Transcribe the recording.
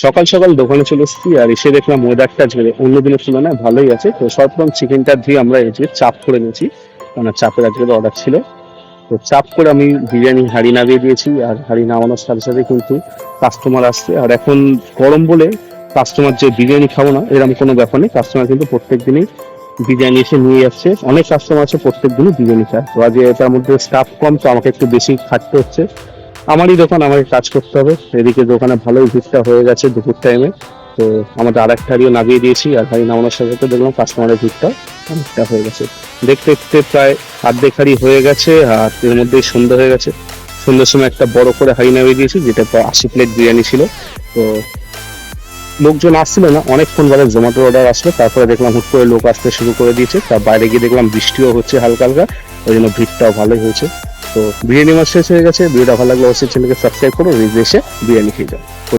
সকাল সকাল দোকানে চলে এসেছি আর এসে দেখলাম ওয়েদারটা অন্য দিনের তুলনায় ভালোই আছে। তো সর্বপ্রথম চিকেনটা দিয়ে আমরা এই যে চাপ করে নিয়েছি, কারণ চাপের আজকে অর্ডার ছিল। তো চাপ করে আমি বিরিয়ানি হাঁড়ি নামিয়ে দিয়েছি, আর হাঁড়ি নামানোর সাথে সাথে কিন্তু কাস্টমার আসছে। আর এখন গরম বলে কাস্টমার যে বিরিয়ানি খাবো না এরকম কোনো ব্যাপার নেই, কাস্টমার কিন্তু প্রত্যেক দিনই বিরিয়ানি এসে নিয়ে যাচ্ছে। অনেক কাস্টমার আছে প্রত্যেক দিনই বিরিয়ানি খায়। তো আজকে এটার মধ্যে স্টাফ কম, তো আমাকে একটু বেশি খাটতে হচ্ছে। আমারই দোকান, আমাকে কাজ করতে হবে। এদিকে দোকানে ভালোই ভিড়টা হয়ে গেছে দুপুর টাইমে। তো আমাদের আর একটা হাঁড়িও নামিয়ে দিয়েছি, আর হাঁড়ি নামানোর সাথে সাথে দেখলাম কাস্টমারের ভিড়টা অনেকটা হয়ে গেছে। দেখতে দেখতে প্রায় অর্ধেক হাঁড়ি হয়ে গেছে, আর এর মধ্যেই সন্ধ্যা হয়ে গেছে। সন্ধ্যার সময় একটা বড় করে হাঁড়ি নামিয়ে দিয়েছি, যেটা প্রায় 80 প্লেট বিরিয়ানি ছিল। তো লোকজন আসছিল না, অনেকক্ষণ বাদে জোম্যাটোর অর্ডার আসলো, তারপরে দেখলাম হুট করে লোক আসতে শুরু করে দিয়েছে। তার বাইরে গিয়ে দেখলাম বৃষ্টিও হচ্ছে হালকা হালকা, ওই জন্য ভিড়টাও ভালোই হয়েছে। তো বিরিয়ানি আমার শেষ হয়ে গেছে। ভিডিওটা ভালো লাগলে অবশ্যই চ্যানেলকে সাবস্ক্রাইব করো, রিভিউ এসে বিরিয়ানি খেয়ে যাও।